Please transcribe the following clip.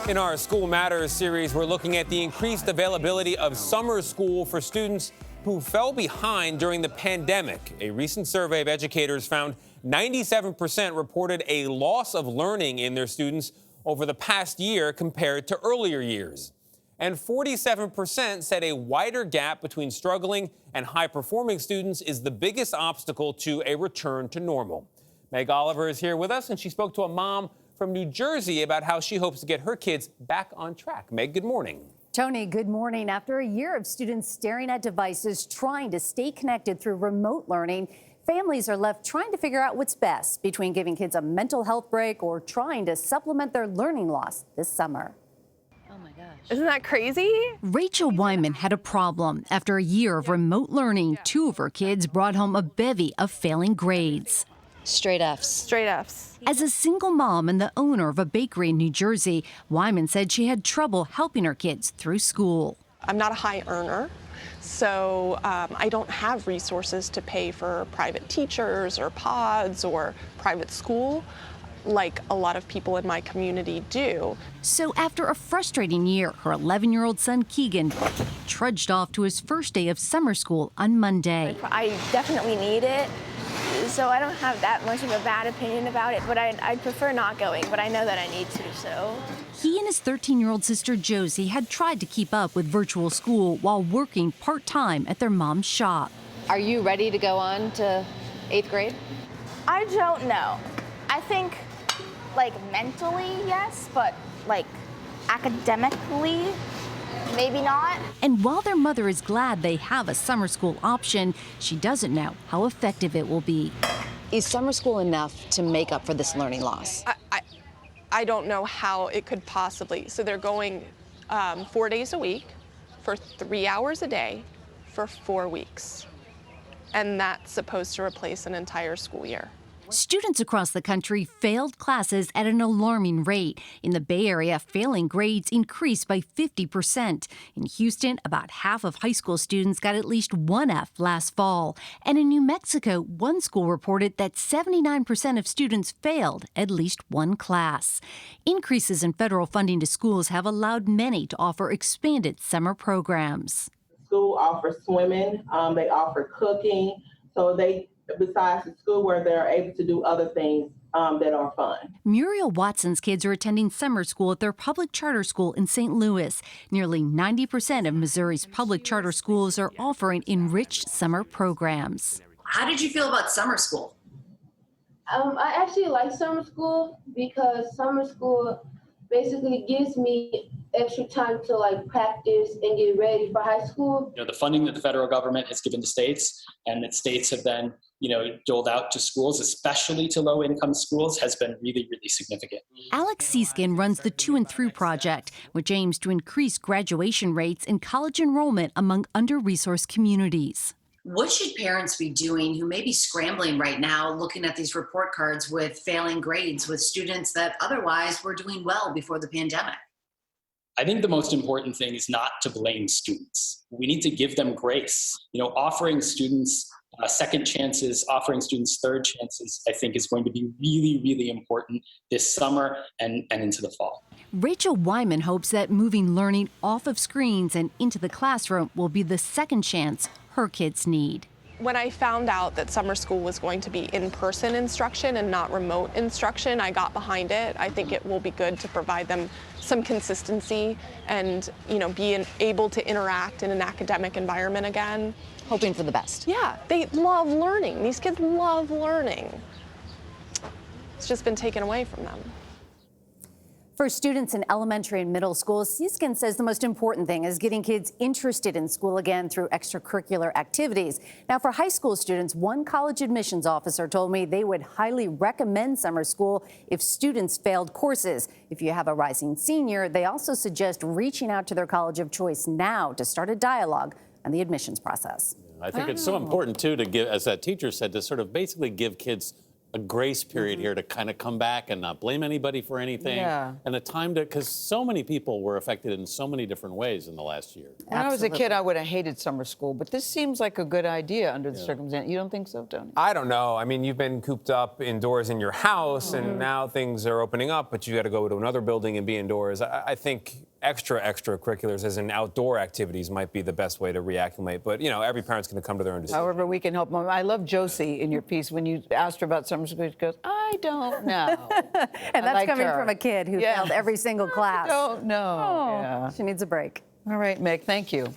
In our School Matters series, we're looking at the increased availability of summer school for students who fell behind during the pandemic. A recent survey of educators found 97% reported a loss of learning in their students over the past year compared to earlier years. And 47% said a wider gap between struggling and high-performing students is the biggest obstacle to a return to normal. Meg Oliver is here with us, and she spoke to a mom from New Jersey about how she hopes to get her kids back on track. Meg, good morning. Tony, good morning. After a year of students staring at devices, trying to stay connected through remote learning, families are left trying to figure out what's best between giving kids a mental health break or trying to supplement their learning loss this summer. Oh my gosh. Isn't that crazy? Rachel Wyman had a problem. After a year of remote learning, two of her kids brought home a bevy of failing grades. Straight Fs. Straight Fs. As a single mom and the owner of a bakery in New Jersey, Wyman said she had trouble helping her kids through school. I'm not a high earner, so I don't have resources to pay for private teachers or pods or private school like a lot of people in my community do. So after a frustrating year, her 11-year-old son Keegan trudged off to his first day of summer school on Monday. I definitely need it, so I don't have that much of a bad opinion about it, but I'd prefer not going, but I know that I need to, so. He and his 13-year-old sister Josie had tried to keep up with virtual school while working part-time at their mom's shop. Are you ready to go on to 8th grade? I don't know. I think, like, mentally, yes, but, like, academically, maybe not. And while their mother is glad they have a summer school option, she doesn't know how effective it will be. Is summer school enough to make up for this learning loss? I don't know how it could possibly. So they're going 4 days a week for 3 hours a day for 4 weeks. And that's supposed to replace an entire school year. Students across the country failed classes at an alarming rate. In the Bay Area, failing grades increased by 50%. In Houston, about half of high school students got at least one F last fall. And in New Mexico, one school reported that 79% of students failed at least one class. Increases in federal funding to schools have allowed many to offer expanded summer programs. School offers swimming, they offer cooking, so besides the school where they're able to do other things that are fun. Muriel Watson's kids are attending summer school at their public charter school in St. Louis. Nearly 90% of Missouri's public charter schools are offering enriched summer programs. How did you feel about summer school? I actually like summer school because summer school basically gives me extra time to like practice and get ready for high school. You know, the funding that the federal government has given to states and that states have then, doled out to schools, especially to low-income schools, has been really, really significant. Alex Seaskin runs the To and Through project, which aims to increase graduation rates and college enrollment among under-resourced communities. What should parents be doing who may be scrambling right now, looking at these report cards with failing grades with students that otherwise were doing well before the pandemic? I think the most important thing is not to blame students. We need to give them grace. Offering students second chances, offering students third chances, I think is going to be really, really important this summer and into the fall. Rachel Wyman hopes that moving learning off of screens and into the classroom will be the second chance her kids need. When I found out that summer school was going to be in-person instruction and not remote instruction, I got behind it. I think it will be good to provide them some consistency and, be able to interact in an academic environment again. Hoping for the best. Yeah, they love learning. These kids love learning. It's just been taken away from them. For students in elementary and middle school, Seaskin says the most important thing is getting kids interested in school again through extracurricular activities. Now, for high school students, one college admissions officer told me they would highly recommend summer school if students failed courses. If you have a rising senior, they also suggest reaching out to their college of choice now to start a dialogue on the admissions process. I think it's so important, too, to give, as that teacher said, to sort of basically give kids a grace period here to kind of come back and not blame anybody for anything. Yeah. And a time to, because so many people were affected in so many different ways in the last year. When I was a kid, I would have hated summer school, but this seems like a good idea under the circumstance. You don't think so, Tony? I don't know. I mean, you've been cooped up indoors in your house, and now things are opening up, but you got to go to another building and be indoors. I think extracurriculars, as in outdoor activities, might be the best way to reacclimate. But, you know, every parent's going to come to their own decision. However, we can help them. I love Josie in your piece. When you asked her about summer school, she goes, I don't know. And that's coming her. from a kid who failed every single class. I don't know. Oh, Yeah. she needs a break. All right, Meg, thank you.